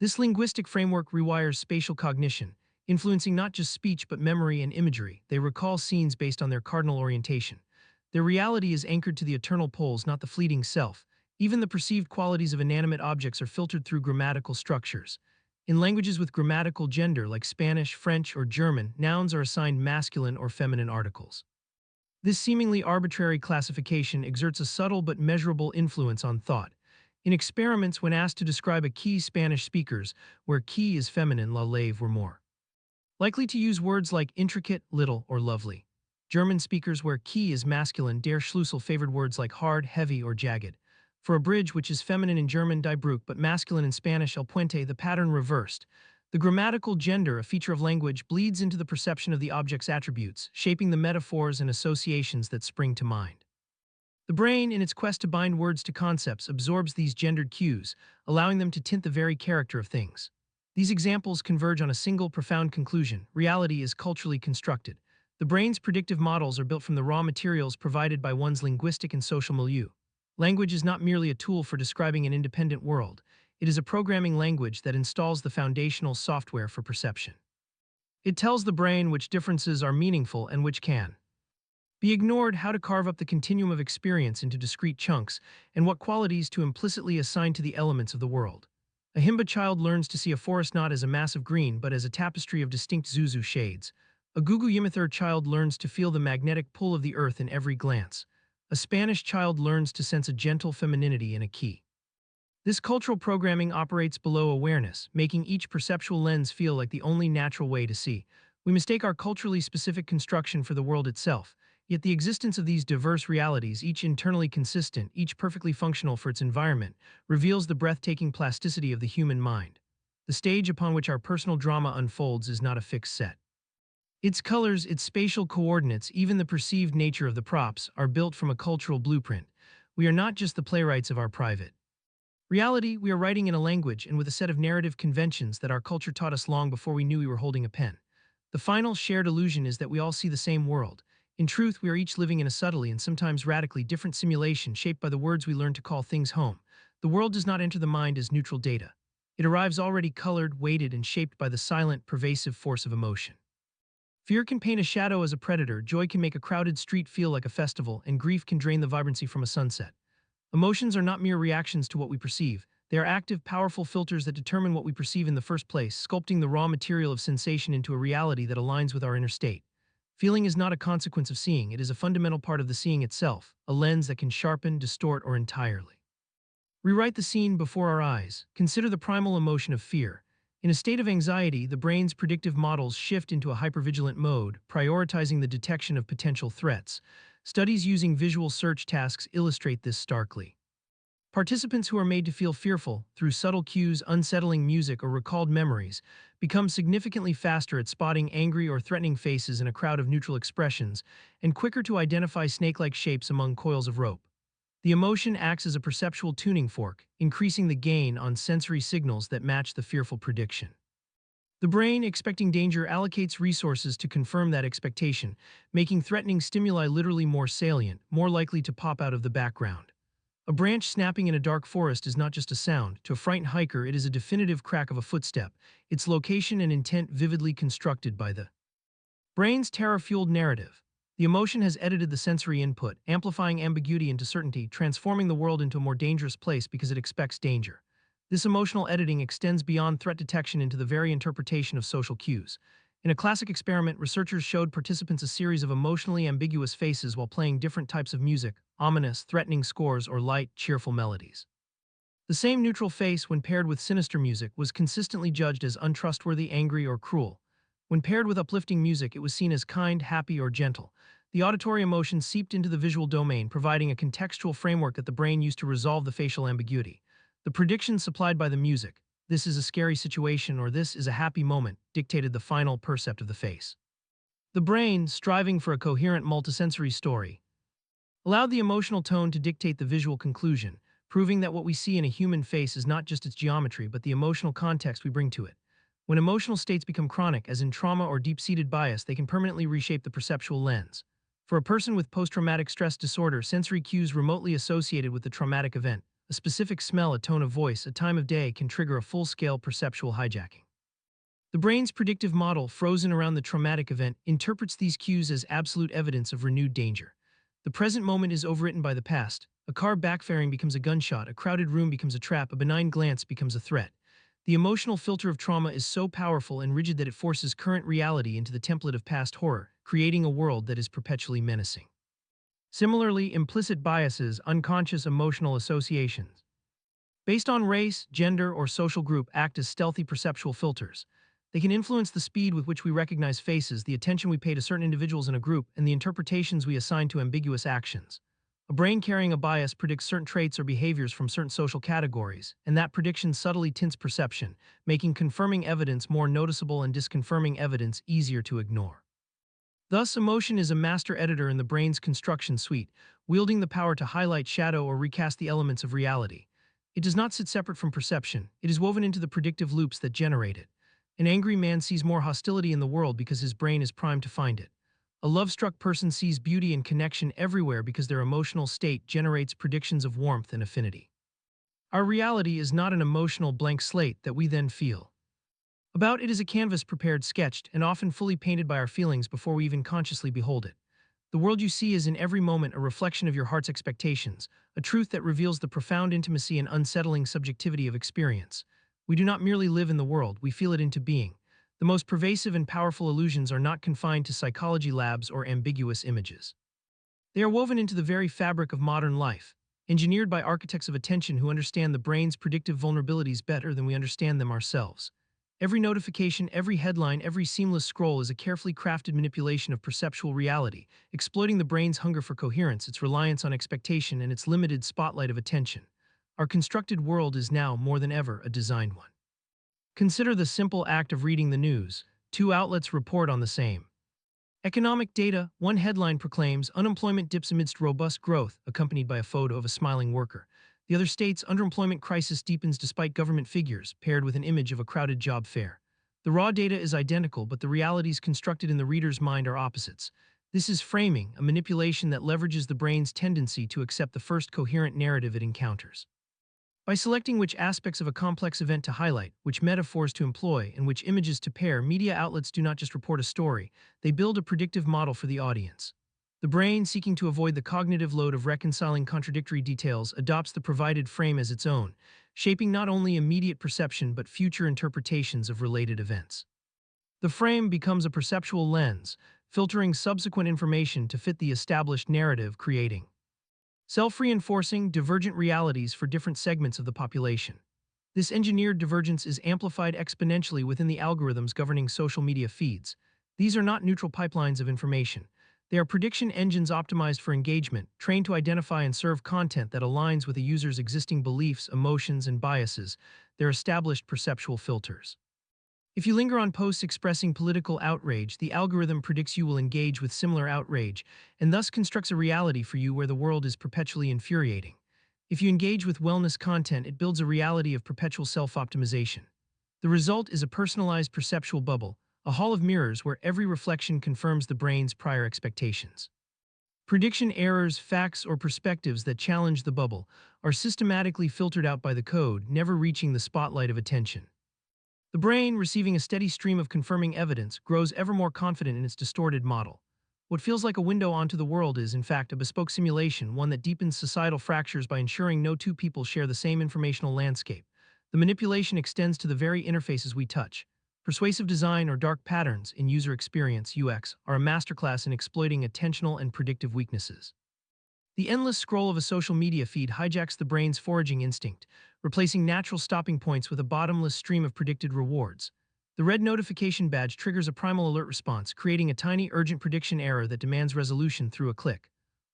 S1: This linguistic framework rewires spatial cognition, influencing not just speech but memory and imagery. They recall scenes based on their cardinal orientation. Their reality is anchored to the eternal poles, not the fleeting self. Even the perceived qualities of inanimate objects are filtered through grammatical structures. In languages with grammatical gender like Spanish, French, or German, nouns are assigned masculine or feminine articles. This seemingly arbitrary classification exerts a subtle but measurable influence on thought. In experiments, when asked to describe a key Spanish speakers, where key is feminine, la lave were more likely to use words like intricate, little, or lovely. German speakers, where key is masculine, der Schlüssel favored words like hard, heavy, or jagged. For a bridge, which is feminine in German, die Brücke, but masculine in Spanish, el puente, the pattern reversed. The grammatical gender, a feature of language, bleeds into the perception of the object's attributes, shaping the metaphors and associations that spring to mind. The brain, in its quest to bind words to concepts, absorbs these gendered cues, allowing them to tint the very character of things. These examples converge on a single profound conclusion: reality is culturally constructed. The brain's predictive models are built from the raw materials provided by one's linguistic and social milieu. Language is not merely a tool for describing an independent world. It is a programming language that installs the foundational software for perception. It tells the brain which differences are meaningful and which can be ignored, how to carve up the continuum of experience into discrete chunks, and what qualities to implicitly assign to the elements of the world. A Himba child learns to see a forest not as a mass of green but as a tapestry of distinct Zuzu shades. A Gugu Yimithir child learns to feel the magnetic pull of the earth in every glance. A Spanish child learns to sense a gentle femininity in a key. This cultural programming operates below awareness, making each perceptual lens feel like the only natural way to see. We mistake our culturally specific construction for the world itself. Yet the existence of these diverse realities, each internally consistent, each perfectly functional for its environment, reveals the breathtaking plasticity of the human mind. The stage upon which our personal drama unfolds is not a fixed set. Its colors, its spatial coordinates, even the perceived nature of the props, are built from a cultural blueprint. We are not just the playwrights of our private reality, we are writing in a language and with a set of narrative conventions that our culture taught us long before we knew we were holding a pen. The final shared illusion is that we all see the same world. In truth, we are each living in a subtly and sometimes radically different simulation shaped by the words we learn to call things home. The world does not enter the mind as neutral data. It arrives already colored, weighted, and shaped by the silent, pervasive force of emotion. Fear can paint a shadow as a predator, joy can make a crowded street feel like a festival, and grief can drain the vibrancy from a sunset. Emotions are not mere reactions to what we perceive. They are active, powerful filters that determine what we perceive in the first place, sculpting the raw material of sensation into a reality that aligns with our inner state. Feeling is not a consequence of seeing, it is a fundamental part of the seeing itself, a lens that can sharpen, distort, or entirely rewrite the scene before our eyes. Consider the primal emotion of fear. In a state of anxiety, the brain's predictive models shift into a hypervigilant mode, prioritizing the detection of potential threats. Studies using visual search tasks illustrate this starkly. Participants who are made to feel fearful through subtle cues, unsettling music, or recalled memories become significantly faster at spotting angry or threatening faces in a crowd of neutral expressions and quicker to identify snake-like shapes among coils of rope. The emotion acts as a perceptual tuning fork, increasing the gain on sensory signals that match the fearful prediction. The brain, expecting danger, allocates resources to confirm that expectation, making threatening stimuli literally more salient, more likely to pop out of the background. A branch snapping in a dark forest is not just a sound. To a frightened hiker, it is a definitive crack of a footstep, its location and intent vividly constructed by the brain's terror-fueled narrative. The emotion has edited the sensory input, amplifying ambiguity into certainty, transforming the world into a more dangerous place because it expects danger. This emotional editing extends beyond threat detection into the very interpretation of social cues. In a classic experiment, researchers showed participants a series of emotionally ambiguous faces while playing different types of music: ominous, threatening scores, or light, cheerful melodies. The same neutral face, when paired with sinister music, was consistently judged as untrustworthy, angry, or cruel. When paired with uplifting music, it was seen as kind, happy, or gentle. The auditory emotion seeped into the visual domain, providing a contextual framework that the brain used to resolve the facial ambiguity. The predictions supplied by the music, "this is a scary situation" or "this is a happy moment," dictated the final percept of the face. The brain, striving for a coherent multisensory story, allowed the emotional tone to dictate the visual conclusion, proving that what we see in a human face is not just its geometry but the emotional context we bring to it. When emotional states become chronic, as in trauma or deep-seated bias, they can permanently reshape the perceptual lens. For a person with post-traumatic stress disorder, sensory cues remotely associated with the traumatic event, a specific smell, a tone of voice, a time of day can trigger a full-scale perceptual hijacking. The brain's predictive model, frozen around the traumatic event, interprets these cues as absolute evidence of renewed danger. The present moment is overwritten by the past. A car backfiring becomes a gunshot, a crowded room becomes a trap, a benign glance becomes a threat. The emotional filter of trauma is so powerful and rigid that it forces current reality into the template of past horror, creating a world that is perpetually menacing. Similarly, implicit biases, unconscious emotional associations, based on race, gender, or social group, act as stealthy perceptual filters. They can influence the speed with which we recognize faces, the attention we pay to certain individuals in a group, and the interpretations we assign to ambiguous actions. A brain carrying a bias predicts certain traits or behaviors from certain social categories, and that prediction subtly tints perception, making confirming evidence more noticeable and disconfirming evidence easier to ignore. Thus, emotion is a master editor in the brain's construction suite, wielding the power to highlight, shadow, or recast the elements of reality. It does not sit separate from perception, it is woven into the predictive loops that generate it. An angry man sees more hostility in the world because his brain is primed to find it. A love-struck person sees beauty and connection everywhere because their emotional state generates predictions of warmth and affinity. Our reality is not an emotional blank slate that we then feel. About it is a canvas prepared, sketched, and often fully painted by our feelings before we even consciously behold it. The world you see is in every moment a reflection of your heart's expectations, a truth that reveals the profound intimacy and unsettling subjectivity of experience. We do not merely live in the world, we feel it into being. The most pervasive and powerful illusions are not confined to psychology labs or ambiguous images. They are woven into the very fabric of modern life, engineered by architects of attention who understand the brain's predictive vulnerabilities better than we understand them ourselves. Every notification, every headline, every seamless scroll is a carefully crafted manipulation of perceptual reality, exploiting the brain's hunger for coherence, its reliance on expectation, and its limited spotlight of attention. Our constructed world is now, more than ever, a designed one. Consider the simple act of reading the news. Two outlets report on the same economic data. One headline proclaims unemployment dips amidst robust growth, accompanied by a photo of a smiling worker. The other states underemployment crisis deepens despite government figures, paired with an image of a crowded job fair. The raw data is identical, but the realities constructed in the reader's mind are opposites. This is framing, a manipulation that leverages the brain's tendency to accept the first coherent narrative it encounters. By selecting which aspects of a complex event to highlight, which metaphors to employ, and which images to pair, media outlets do not just report a story, they build a predictive model for the audience. The brain, seeking to avoid the cognitive load of reconciling contradictory details, adopts the provided frame as its own, shaping not only immediate perception but future interpretations of related events. The frame becomes a perceptual lens, filtering subsequent information to fit the established narrative, creating self-reinforcing, divergent realities for different segments of the population. This engineered divergence is amplified exponentially within the algorithms governing social media feeds. These are not neutral pipelines of information. They are prediction engines optimized for engagement, trained to identify and serve content that aligns with a user's existing beliefs, emotions, and biases, their established perceptual filters. If you linger on posts expressing political outrage, the algorithm predicts you will engage with similar outrage, and thus constructs a reality for you where the world is perpetually infuriating. If you engage with wellness content, it builds a reality of perpetual self-optimization. The result is a personalized perceptual bubble, a hall of mirrors where every reflection confirms the brain's prior expectations. Prediction errors, facts, or perspectives that challenge the bubble are systematically filtered out by the code, never reaching the spotlight of attention. The brain, receiving a steady stream of confirming evidence, grows ever more confident in its distorted model. What feels like a window onto the world is, in fact, a bespoke simulation, one that deepens societal fractures by ensuring no two people share the same informational landscape. The manipulation extends to the very interfaces we touch. Persuasive design, or dark patterns in user experience (UX), are a masterclass in exploiting attentional and predictive weaknesses. The endless scroll of a social media feed hijacks the brain's foraging instinct, replacing natural stopping points with a bottomless stream of predicted rewards. The red notification badge triggers a primal alert response, creating a tiny urgent prediction error that demands resolution through a click.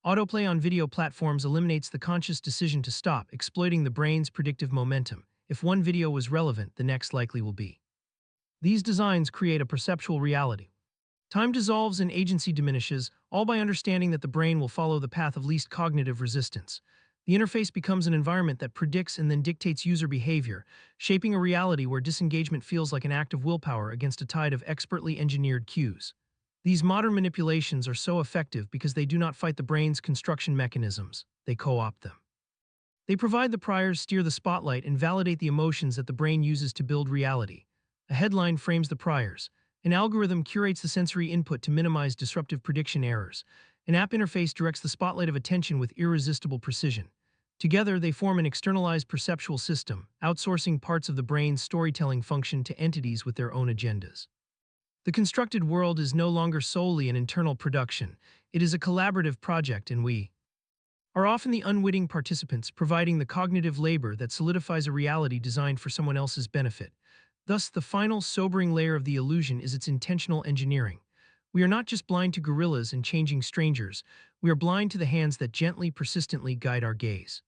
S1: Autoplay on video platforms eliminates the conscious decision to stop, exploiting the brain's predictive momentum. If one video was relevant, the next likely will be. These designs create a perceptual reality. Time dissolves and agency diminishes, all by understanding that the brain will follow the path of least cognitive resistance. The interface becomes an environment that predicts and then dictates user behavior, shaping a reality where disengagement feels like an act of willpower against a tide of expertly engineered cues. These modern manipulations are so effective because they do not fight the brain's construction mechanisms, they co-opt them. They provide the priors, steer the spotlight, and validate the emotions that the brain uses to build reality. A headline frames the priors. An algorithm curates the sensory input to minimize disruptive prediction errors. An app interface directs the spotlight of attention with irresistible precision. Together, they form an externalized perceptual system, outsourcing parts of the brain's storytelling function to entities with their own agendas. The constructed world is no longer solely an internal production. It is a collaborative project, and we are often the unwitting participants providing the cognitive labor that solidifies a reality designed for someone else's benefit. Thus, the final sobering layer of the illusion is its intentional engineering. We are not just blind to gorillas and changing strangers, we are blind to the hands that gently, persistently guide our gaze.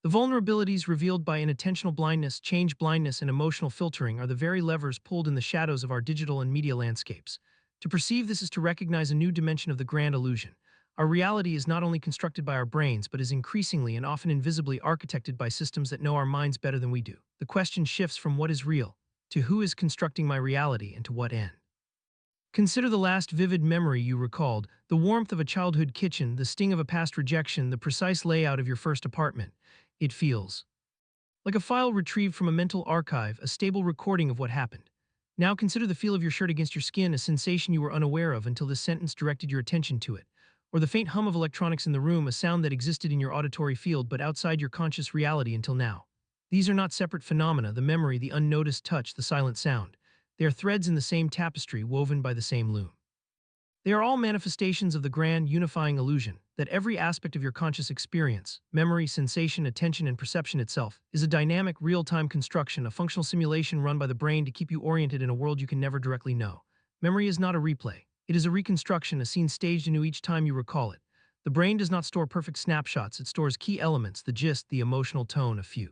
S1: The vulnerabilities revealed by inattentional blindness, change blindness, and emotional filtering are the very levers pulled in the shadows of our digital and media landscapes. To perceive this is to recognize a new dimension of the grand illusion. Our reality is not only constructed by our brains, but is increasingly and often invisibly architected by systems that know our minds better than we do. The question shifts from what is real, to who is constructing my reality, and to what end. Consider the last vivid memory you recalled, the warmth of a childhood kitchen, the sting of a past rejection, the precise layout of your first apartment. It feels like a file retrieved from a mental archive, a stable recording of what happened. Now consider the feel of your shirt against your skin, a sensation you were unaware of until this sentence directed your attention to it. Or the faint hum of electronics in the room, a sound that existed in your auditory field but outside your conscious reality until now. These are not separate phenomena, the memory, the unnoticed touch, the silent sound. They are threads in the same tapestry woven by the same loom. They are all manifestations of the grand, unifying illusion that every aspect of your conscious experience, memory, sensation, attention, and perception itself, is a dynamic, real-time construction, a functional simulation run by the brain to keep you oriented in a world you can never directly know. Memory is not a replay. It is a reconstruction, a scene staged anew each time you recall it. The brain does not store perfect snapshots, it stores key elements, the gist, the emotional tone, a few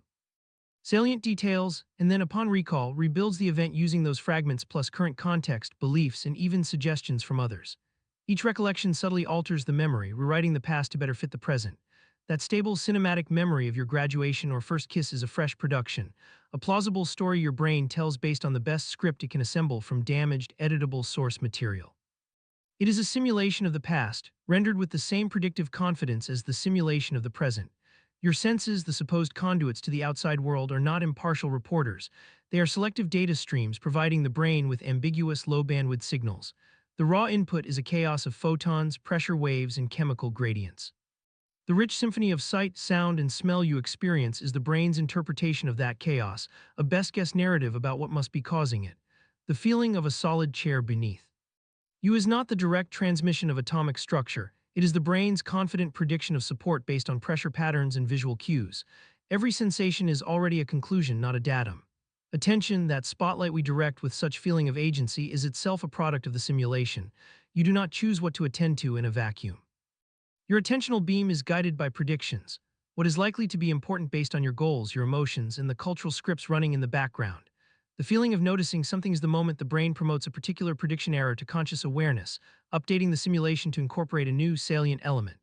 S1: salient details, and then upon recall, rebuilds the event using those fragments plus current context, beliefs, and even suggestions from others. Each recollection subtly alters the memory, rewriting the past to better fit the present. That stable cinematic memory of your graduation or first kiss is a fresh production, a plausible story your brain tells based on the best script it can assemble from damaged, editable source material. It is a simulation of the past, rendered with the same predictive confidence as the simulation of the present. Your senses, the supposed conduits to the outside world, are not impartial reporters. They are selective data streams providing the brain with ambiguous low-bandwidth signals. The raw input is a chaos of photons, pressure waves, and chemical gradients. The rich symphony of sight, sound, and smell you experience is the brain's interpretation of that chaos, a best-guess narrative about what must be causing it. The feeling of a solid chair beneath you is not the direct transmission of atomic structure. It is the brain's confident prediction of support based on pressure patterns and visual cues. Every sensation is already a conclusion, not a datum. Attention, that spotlight we direct with such feeling of agency, is itself a product of the simulation. You do not choose what to attend to in a vacuum. Your attentional beam is guided by predictions, what is likely to be important based on your goals, your emotions, and the cultural scripts running in the background. The feeling of noticing something is the moment the brain promotes a particular prediction error to conscious awareness, updating the simulation to incorporate a new, salient element.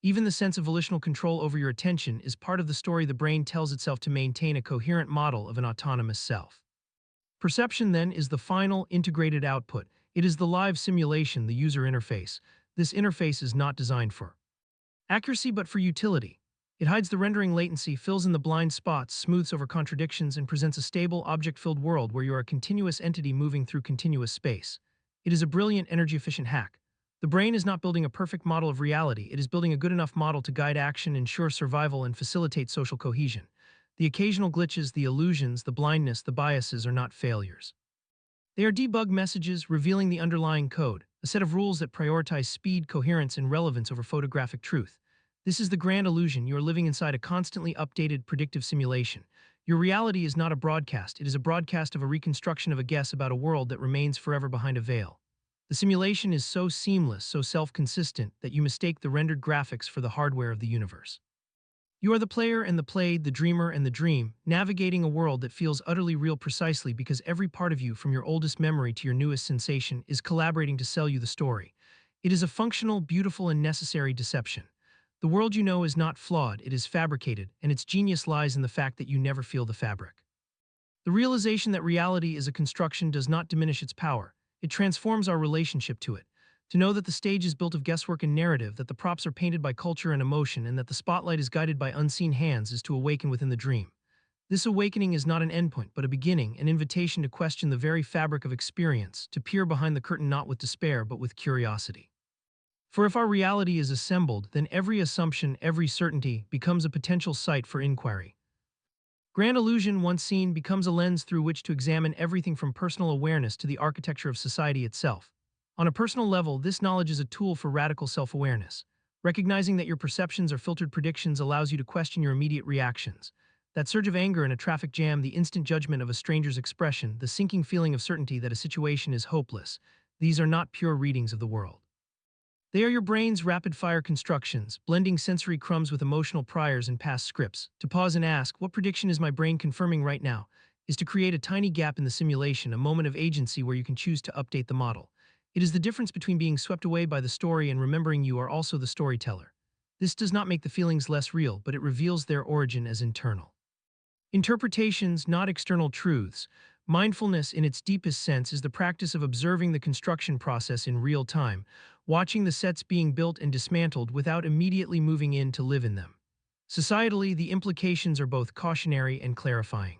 S1: Even the sense of volitional control over your attention is part of the story the brain tells itself to maintain a coherent model of an autonomous self. Perception, then, is the final, integrated output. It is the live simulation, the user interface. This interface is not designed for accuracy but for utility. It hides the rendering latency, fills in the blind spots, smooths over contradictions, and presents a stable, object-filled world where you are a continuous entity moving through continuous space. It is a brilliant, energy-efficient hack. The brain is not building a perfect model of reality, it is building a good enough model to guide action, ensure survival, and facilitate social cohesion. The occasional glitches, the illusions, the blindness, the biases are not failures. They are debug messages revealing the underlying code, a set of rules that prioritize speed, coherence, and relevance over photographic truth. This is the grand illusion. You are living inside a constantly updated, predictive simulation. Your reality is not a broadcast, it is a broadcast of a reconstruction of a guess about a world that remains forever behind a veil. The simulation is so seamless, so self-consistent, that you mistake the rendered graphics for the hardware of the universe. You are the player and the played, the dreamer and the dream, navigating a world that feels utterly real precisely because every part of you, from your oldest memory to your newest sensation, is collaborating to sell you the story. It is a functional, beautiful, and necessary deception. The world you know is not flawed, it is fabricated, and its genius lies in the fact that you never feel the fabric. The realization that reality is a construction does not diminish its power. It transforms our relationship to it. To know that the stage is built of guesswork and narrative, that the props are painted by culture and emotion, and that the spotlight is guided by unseen hands is to awaken within the dream. This awakening is not an endpoint, but a beginning, an invitation to question the very fabric of experience, to peer behind the curtain not with despair, but with curiosity. For if our reality is assembled, then every assumption, every certainty, becomes a potential site for inquiry. Grand illusion, once seen, becomes a lens through which to examine everything from personal awareness to the architecture of society itself. On a personal level, this knowledge is a tool for radical self-awareness. Recognizing that your perceptions are filtered predictions allows you to question your immediate reactions. That surge of anger in a traffic jam, the instant judgment of a stranger's expression, the sinking feeling of certainty that a situation is hopeless. These are not pure readings of the world. They are your brain's rapid-fire constructions, blending sensory crumbs with emotional priors and past scripts. To pause and ask, what prediction is my brain confirming right now, is to create a tiny gap in the simulation, a moment of agency where you can choose to update the model. It is the difference between being swept away by the story and remembering you are also the storyteller. This does not make the feelings less real, but it reveals their origin as internal. Interpretations, not external truths. Mindfulness, in its deepest sense, is the practice of observing the construction process in real time, watching the sets being built and dismantled without immediately moving in to live in them. Societally, the implications are both cautionary and clarifying.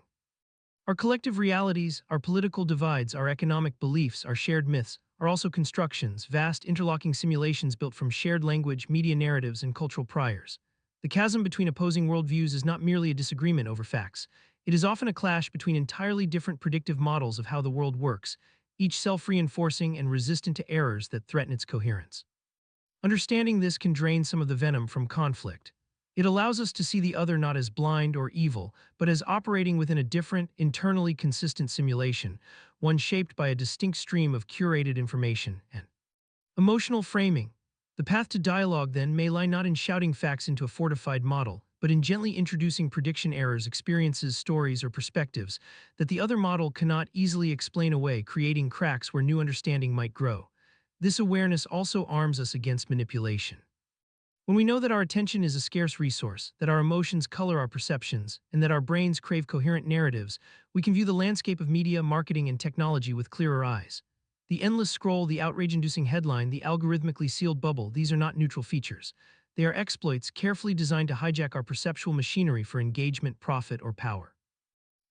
S1: Our collective realities, our political divides, our economic beliefs, our shared myths, are also constructions, vast interlocking simulations built from shared language, media narratives, and cultural priors. The chasm between opposing worldviews is not merely a disagreement over facts. It is often a clash between entirely different predictive models of how the world works, each self-reinforcing and resistant to errors that threaten its coherence. Understanding this can drain some of the venom from conflict. It allows us to see the other not as blind or evil, but as operating within a different, internally consistent simulation, one shaped by a distinct stream of curated information and emotional framing. The path to dialogue, then, may lie not in shouting facts into a fortified model, but in gently introducing prediction errors, experiences, stories, or perspectives that the other model cannot easily explain away, creating cracks where new understanding might grow. This awareness also arms us against manipulation. When we know that our attention is a scarce resource, that our emotions color our perceptions, and that our brains crave coherent narratives, we can view the landscape of media, marketing, and technology with clearer eyes. The endless scroll, the outrage-inducing headline, the algorithmically sealed bubble, these are not neutral features. They are exploits carefully designed to hijack our perceptual machinery for engagement, profit, or power.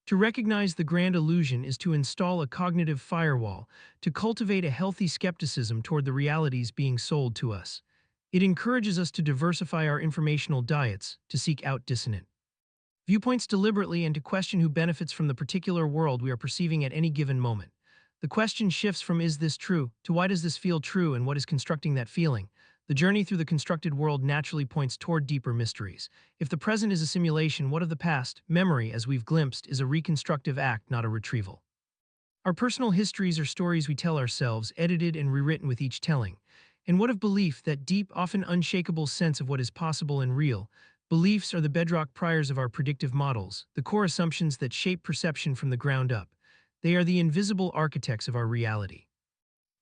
S1: To recognize the grand illusion is to install a cognitive firewall, to cultivate a healthy skepticism toward the realities being sold to us. It encourages us to diversify our informational diets, to seek out dissonant viewpoints deliberately, and to question who benefits from the particular world we are perceiving at any given moment. The question shifts from "is this true?" to "why does this feel true and what is constructing that feeling?" The journey through the constructed world naturally points toward deeper mysteries. If the present is a simulation, what of the past? Memory, as we've glimpsed, is a reconstructive act, not a retrieval. Our personal histories are stories we tell ourselves, edited and rewritten with each telling. And what of belief, that deep, often unshakable sense of what is possible and real? Beliefs are the bedrock priors of our predictive models, the core assumptions that shape perception from the ground up. They are the invisible architects of our reality.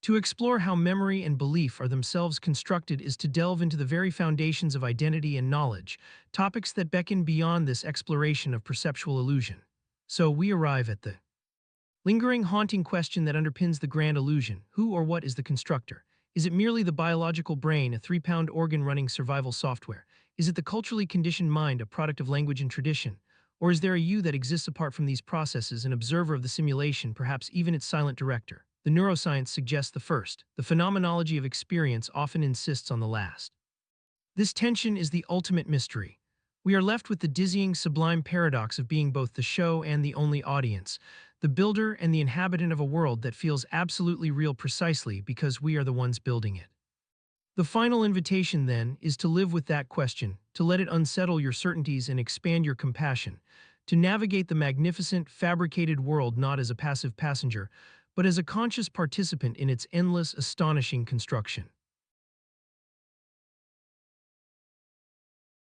S1: To explore how memory and belief are themselves constructed is to delve into the very foundations of identity and knowledge, topics that beckon beyond this exploration of perceptual illusion. So we arrive at the lingering, haunting question that underpins the grand illusion: who or what is the constructor? Is it merely the biological brain, a 3-pound organ running survival software? Is it the culturally conditioned mind, a product of language and tradition? Or is there a you that exists apart from these processes, an observer of the simulation, perhaps even its silent director? The neuroscience suggests the first. The phenomenology of experience often insists on the last. This tension is the ultimate mystery. We are left with the dizzying, sublime paradox of being both the show and the only audience, the builder and the inhabitant of a world that feels absolutely real precisely because we are the ones building it. The final invitation, then, is to live with that question, to let it unsettle your certainties and expand your compassion, to navigate the magnificent, fabricated world not as a passive passenger, but as a conscious participant in its endless, astonishing construction.